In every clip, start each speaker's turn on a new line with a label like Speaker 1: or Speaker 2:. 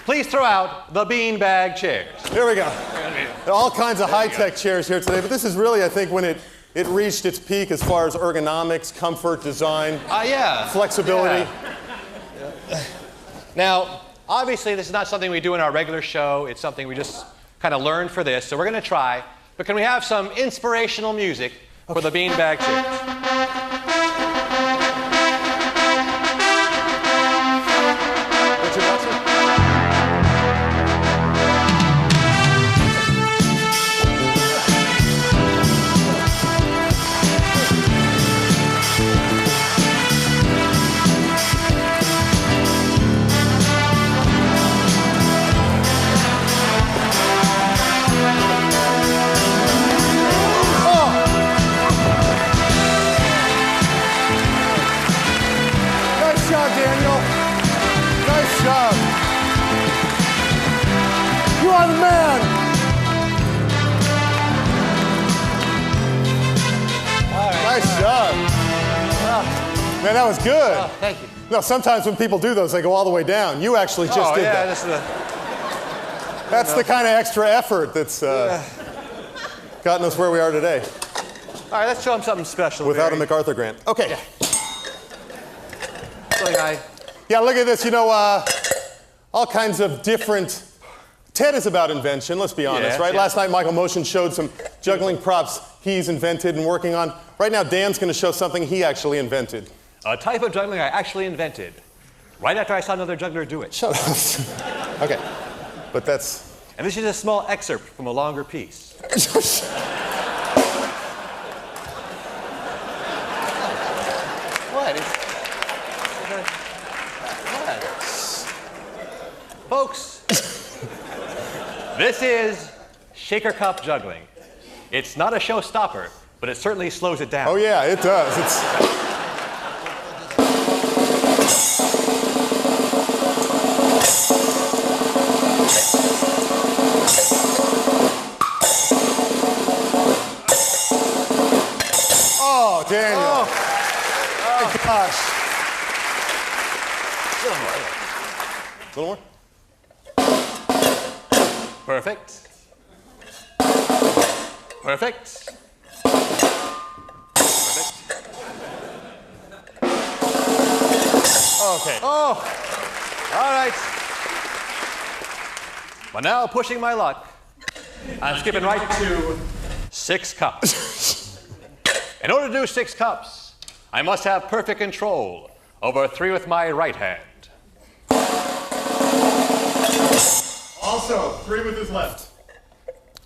Speaker 1: Please throw out the beanbag chairs.
Speaker 2: Here we go. There are all kinds of high-tech chairs here today, but this is really, I think, when it reached its peak as far as ergonomics, comfort, design, flexibility.
Speaker 1: Yeah. Now, obviously, this is not something we do in our regular show. It's something we just kind of learned for this, so we're going to try. But can we have some inspirational music for the beanbag chairs?
Speaker 2: You are the man!
Speaker 1: All right.
Speaker 2: Nice job. Man, that was good.
Speaker 1: Oh, thank you.
Speaker 2: No, sometimes when people do those, they go all the way down. You actually just did that. That's the kind of extra effort that's gotten us where we are today.
Speaker 1: All right, let's show them something special.
Speaker 2: Without a MacArthur grant. Okay.
Speaker 1: Yeah.
Speaker 2: Yeah, look at this. You know, all kinds of different... TED is about invention, let's be honest, right? Last night, Michael Motion showed some juggling props he's invented and working on. Right now, Dan's going to show something he actually invented.
Speaker 1: A type of juggling I actually invented, right after I saw another juggler do it.
Speaker 2: Shut up. Okay, but that's...
Speaker 1: And this is a small excerpt from a longer piece. What? What? Folks, this is shaker cup juggling. It's not a showstopper, but it certainly slows it down.
Speaker 2: Oh yeah, it does. Oh, Daniel. Oh my gosh. A little more.
Speaker 1: Perfect. Perfect.
Speaker 2: Okay.
Speaker 1: Oh, all right. But now, pushing my luck, I'm skipping right to 6 cups. In order to do 6 cups, I must have perfect control over 3 with my right hand.
Speaker 2: Also, 3 with his left.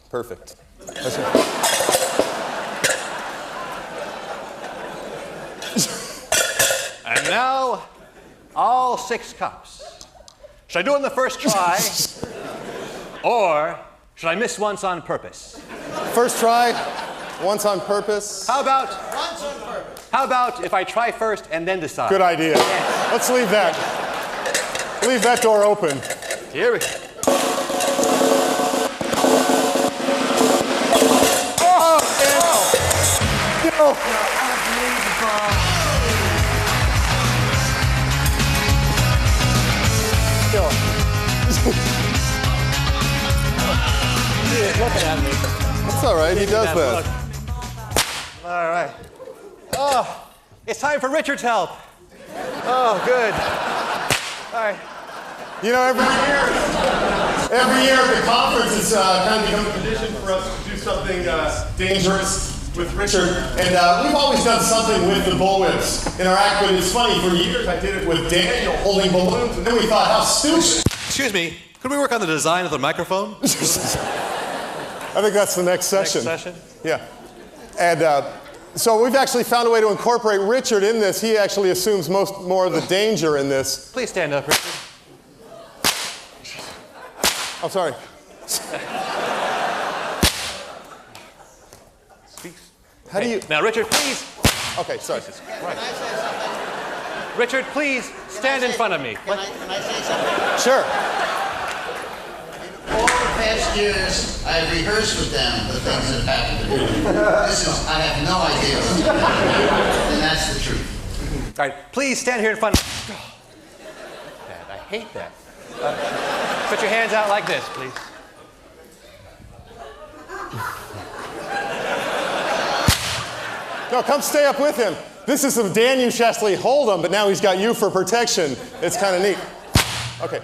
Speaker 2: Perfect.
Speaker 1: And now, all 6 cups. Should I do it in the first try, or should I miss once on purpose?
Speaker 2: First try, once on purpose.
Speaker 1: How about
Speaker 3: Once on purpose.
Speaker 1: How about if I try first and then decide?
Speaker 2: Good idea. Let's leave that. Leave that door open.
Speaker 1: Here we go.
Speaker 2: That's all right. He does that.
Speaker 1: All right. Oh, it's time for Richard's help. Oh, good. All right.
Speaker 2: You know, every year at the conference, it's kind of become a tradition for us to do something dangerous with Richard. And we've always done something with the bullwhips in our act, but it's funny, for years I did it with Daniel holding balloons, and then we thought, how stupid.
Speaker 1: Excuse me, could we work on the design of the microphone?
Speaker 2: I think that's the next session.
Speaker 1: Next session?
Speaker 2: Yeah. And so we've actually found a way to incorporate Richard in this. He actually assumes more of the danger in this.
Speaker 1: Please stand up, Richard.
Speaker 2: Oh, sorry.
Speaker 1: Speaks.
Speaker 2: How do you...
Speaker 1: Now, Richard, please.
Speaker 2: Okay, sorry.
Speaker 3: Can I say something?
Speaker 1: Richard, please stand in front of me.
Speaker 3: Can I say something?
Speaker 2: Sure.
Speaker 3: All the past years, I've rehearsed with them the things that have happened to me. I have no idea what's going to happen, and that's the truth.
Speaker 1: All right, please stand here in front of me. Dad, I hate that. Put your hands out like this, please.
Speaker 2: No, come stay up with him. This is some Dan Ushastley Hold'em, but now he's got you for protection. It's kind of neat. Okay.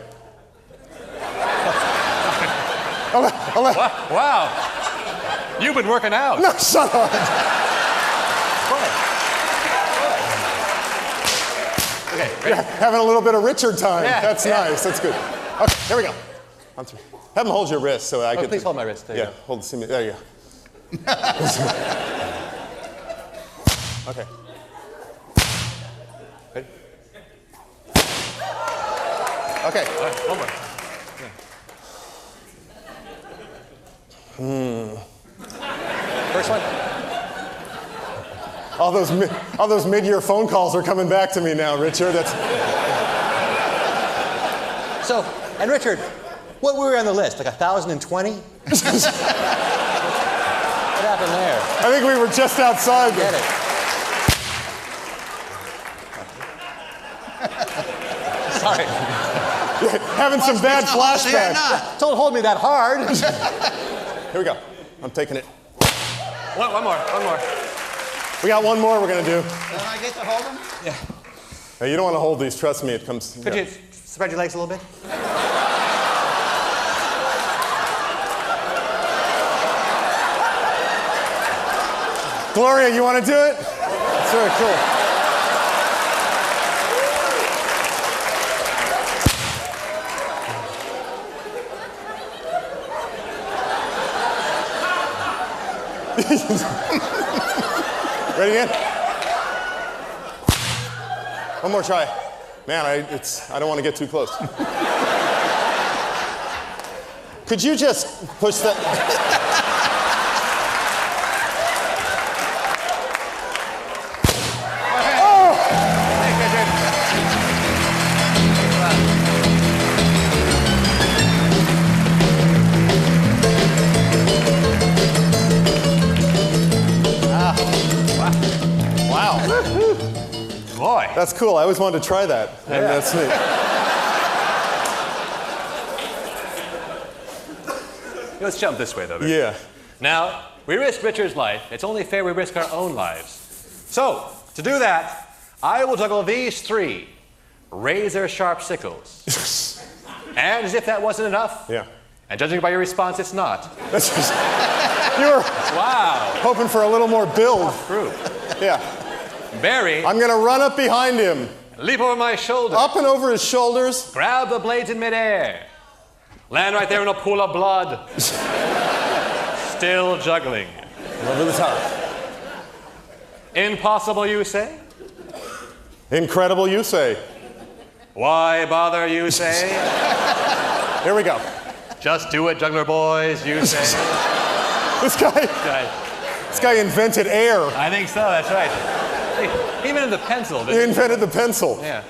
Speaker 1: Wow. You've been working out.
Speaker 2: No, shut up.
Speaker 1: Okay, ready?
Speaker 2: Yeah, having a little bit of Richard time.
Speaker 1: Yeah,
Speaker 2: That's
Speaker 1: yeah.
Speaker 2: nice. That's good. Okay, here we go. On three. Have him hold your wrist so I can.
Speaker 1: Please hold my wrist. There you
Speaker 2: Yeah,
Speaker 1: go.
Speaker 2: hold the. There you go. Okay.
Speaker 1: Ready?
Speaker 2: Okay.
Speaker 1: All right, one more. First one.
Speaker 2: All those mid-year phone calls are coming back to me now, Richard. That's.
Speaker 1: So, and Richard, what were we on the list? Like 1,020? What happened there?
Speaker 2: I think we were just outside.
Speaker 1: Get it. Sorry.
Speaker 2: Having some bad flashbacks.
Speaker 1: Don't hold me that hard.
Speaker 2: Here we go. I'm taking it.
Speaker 1: One more.
Speaker 2: We got one more we're gonna do.
Speaker 3: Don't I get to hold them?
Speaker 1: Yeah.
Speaker 2: Now, you don't want to hold these. Trust me, it comes.
Speaker 1: Could you spread your legs a little bit?
Speaker 2: Gloria, you want to do it? It's very cool. Ready again? One more try. Man, I don't want to get too close. Could you just push that? Wow.
Speaker 1: Boy.
Speaker 2: That's cool. I always wanted to try that. And that's neat.
Speaker 1: Let's jump this way, though.
Speaker 2: Yeah.
Speaker 1: Now, we risk Richard's life. It's only fair we risk our own lives. So, to do that, I will juggle these 3 razor-sharp sickles. And as if that wasn't enough,
Speaker 2: Yeah.
Speaker 1: and judging by your response, it's not.
Speaker 2: That's just, you were
Speaker 1: Wow.
Speaker 2: hoping for a little more build.
Speaker 1: True.
Speaker 2: Yeah.
Speaker 1: Barry,
Speaker 2: I'm going to run up behind him.
Speaker 1: leap over my shoulder.
Speaker 2: Up and over his shoulders.
Speaker 1: Grab the blades in midair. Land right there in a pool of blood. Still juggling.
Speaker 2: Over the top.
Speaker 1: Impossible, you say?
Speaker 2: Incredible, you say.
Speaker 1: Why bother, you say?
Speaker 2: Here we go.
Speaker 1: Just do it, juggler boys, you say.
Speaker 2: This guy invented air.
Speaker 1: I think so, that's right. He invented the pencil,
Speaker 2: He
Speaker 1: didn't
Speaker 2: invented the pencil.
Speaker 1: he? Yeah.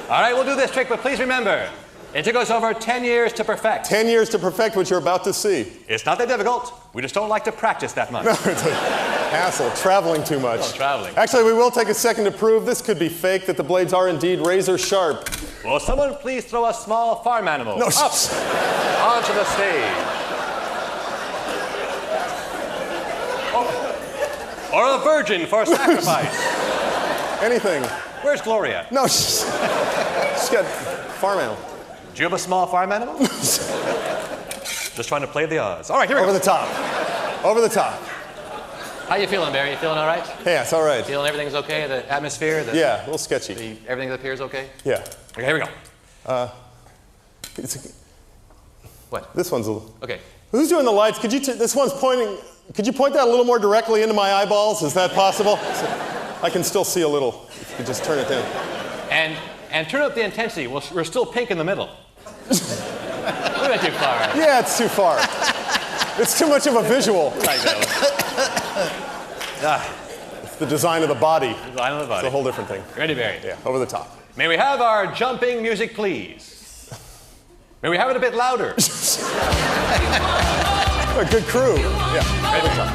Speaker 1: All right, we'll do this trick, but please remember, it took us over 10 years to perfect.
Speaker 2: 10 years to perfect what you're about to see.
Speaker 1: It's not that difficult. We just don't like to practice that much.
Speaker 2: No, it's a hassle, traveling too much.
Speaker 1: Oh, traveling.
Speaker 2: Actually, we will take a second to prove this could be fake, that the blades are indeed razor sharp.
Speaker 1: Will someone please throw a small farm animal
Speaker 2: No,
Speaker 1: up onto the stage? Or a virgin for sacrifice.
Speaker 2: Anything.
Speaker 1: Where's Gloria?
Speaker 2: No, she's got farm animal.
Speaker 1: Do you have a small farm animal? Just trying to play the odds. All right, here we
Speaker 2: Over
Speaker 1: go.
Speaker 2: the top. Over the top.
Speaker 1: How you feeling, Barry? You feeling all right?
Speaker 2: Yeah, it's all right.
Speaker 1: Feeling everything's okay? The atmosphere?
Speaker 2: Yeah, a little sketchy.
Speaker 1: Everything that appears okay?
Speaker 2: Yeah.
Speaker 1: Okay, here we go. What?
Speaker 2: This one's a little.
Speaker 1: Okay.
Speaker 2: Who's doing the lights? Could you? This one's pointing. Could you point that a little more directly into my eyeballs? Is that possible? I can still see a little. If you could just turn it down.
Speaker 1: And turn up the intensity. We're still pink in the middle. We went too far.
Speaker 2: Yeah, it's too far. It's too much of a visual.
Speaker 1: I know.
Speaker 2: the design of the body.
Speaker 1: Design of the body.
Speaker 2: It's a whole different thing.
Speaker 1: Ready, Barry?
Speaker 2: Yeah, over the top.
Speaker 1: May we have our jumping music, please? May we have it a bit louder?
Speaker 2: A good crew. Yeah, over the top.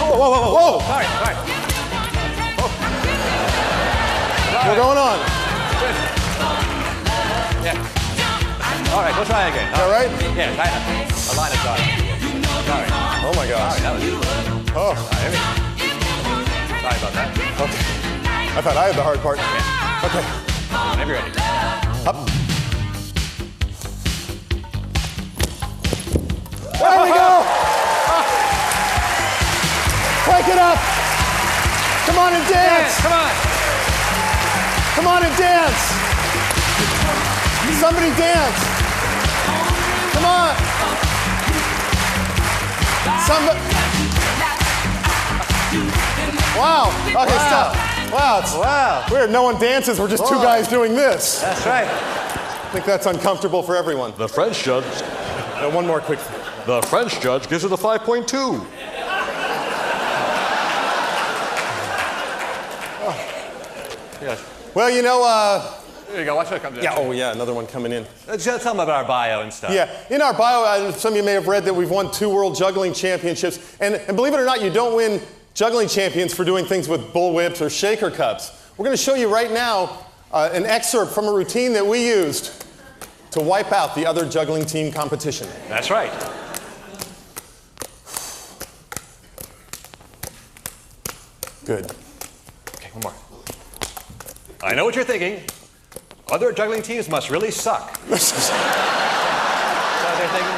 Speaker 2: Whoa, whoa, whoa, whoa!
Speaker 1: Sorry.
Speaker 2: What's going on?
Speaker 1: Yeah. All right, we'll try again.
Speaker 2: All right?
Speaker 1: Yeah, kind of. A line of thought. Sorry.
Speaker 2: Oh my gosh.
Speaker 1: Sorry, that was...
Speaker 2: Oh,
Speaker 1: Sorry about that.
Speaker 2: okay. I thought I had the hard part.
Speaker 1: Yeah.
Speaker 2: Okay.
Speaker 1: Whenever you're ready.
Speaker 2: Up. There we go! Break it up! Come on and dance!
Speaker 1: Come on!
Speaker 2: Come on and dance! Somebody dance! Come on! Somebody... Wow! Okay, stop. Wow, it's weird. No one dances. We're just two guys doing this.
Speaker 1: That's right.
Speaker 2: I think that's uncomfortable for everyone.
Speaker 1: The French judge.
Speaker 2: One more quick thing.
Speaker 1: The French judge gives it a 5.2. Yes.
Speaker 2: Well, you know,
Speaker 1: There you go. Watch what comes in.
Speaker 2: yeah, oh yeah, another one coming in.
Speaker 1: Just tell them about our bio and stuff.
Speaker 2: Yeah, in our bio, some of you may have read that we've won 2 world juggling championships. And believe it or not, you don't win juggling champions for doing things with bull whips or shaker cups. We're going to show you right now an excerpt from a routine that we used to wipe out the other juggling team competition.
Speaker 1: That's right.
Speaker 2: Good.
Speaker 1: Okay, one more. I know what you're thinking. Other juggling teams must really suck. So they're thinking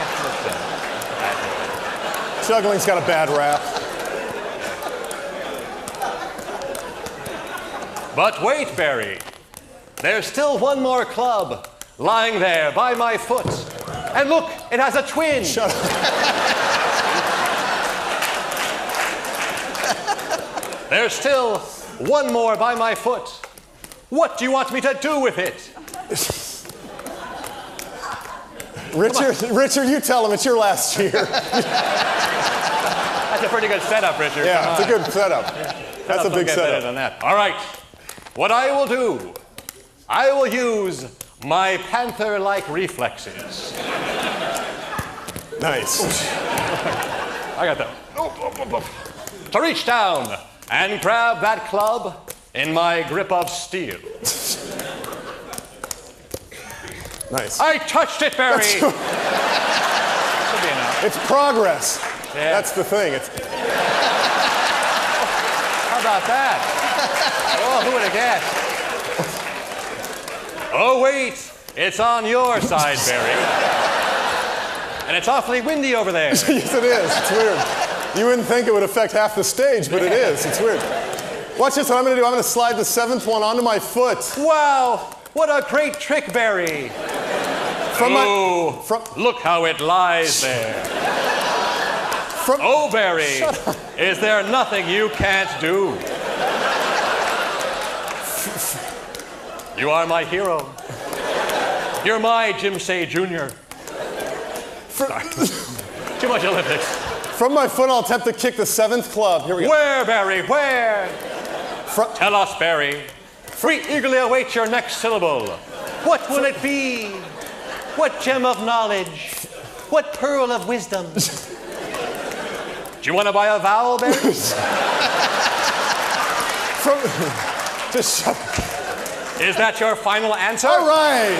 Speaker 2: Juggling's got a bad rap.
Speaker 1: But wait, Barry. There's still one more club lying there by my foot. And look, it has a twin.
Speaker 2: Shut up.
Speaker 1: There's still one more by my foot. What do you want me to do with it?
Speaker 2: Richard, you tell him it's your last year.
Speaker 1: That's a pretty good setup, Richard.
Speaker 2: Yeah, it's a good setup. That's a big
Speaker 1: Better
Speaker 2: setup.
Speaker 1: than that. All right. What I will do, I will use my panther-like reflexes.
Speaker 2: Nice.
Speaker 1: I got them. To reach down and grab that club in my grip of steel.
Speaker 2: Nice.
Speaker 1: I touched it, Barry. Should be enough.
Speaker 2: It's progress.
Speaker 1: Yeah.
Speaker 2: That's the thing. It's...
Speaker 1: How about that? Oh, who would have guessed? Oh, wait. It's on your side, Barry. And it's awfully windy over there.
Speaker 2: Yes, it is. It's weird. You wouldn't think it would affect half the stage, but it is. It's weird. Watch this. What I'm going to do, I'm going to slide the 7th one onto my foot.
Speaker 1: Wow. What a great trick, Barry. Look how it lies there. Oh, Barry, is there nothing you can't do? You are my hero. You're my Jim Say Jr. Sorry. Too much Olympics.
Speaker 2: From my foot, I'll attempt to kick the 7th club. Here we go.
Speaker 1: Where, Barry, where? Tell us, Barry. We eagerly await your next syllable. What will it be? What gem of knowledge? What pearl of wisdom? Do you want to buy a vowel, Barry?
Speaker 2: Just shut up.
Speaker 1: Is that your final answer?
Speaker 2: All right.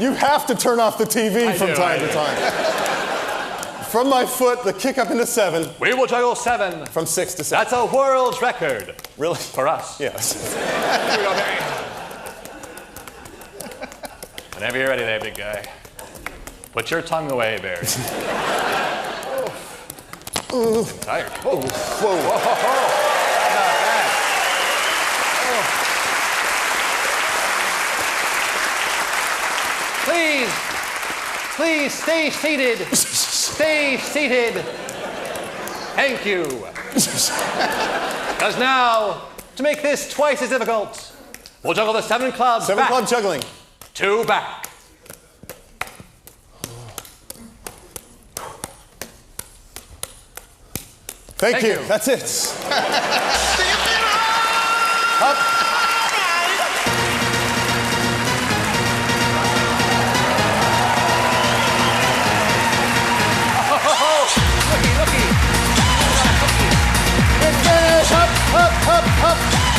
Speaker 2: You have to turn off the TV from time to time. From my foot, the kick up into 7.
Speaker 1: We will juggle 7.
Speaker 2: From 6 to 7.
Speaker 1: That's a world's record.
Speaker 2: Really?
Speaker 1: For us.
Speaker 2: Yes.
Speaker 1: Here we go, Barry. Whenever you're ready there, big guy. Put your tongue away, Barry. I'm tired. Whoa.
Speaker 2: Whoa.
Speaker 1: Whoa. How about that? Please stay seated. Stay seated. Thank you. Because now, to make this twice as difficult, we'll juggle the 7 clubs
Speaker 2: 7
Speaker 1: back
Speaker 2: club juggling.
Speaker 1: 2 back.
Speaker 2: Thank you.
Speaker 4: That's it.
Speaker 2: Up.
Speaker 1: Looky.
Speaker 2: Finish. Up.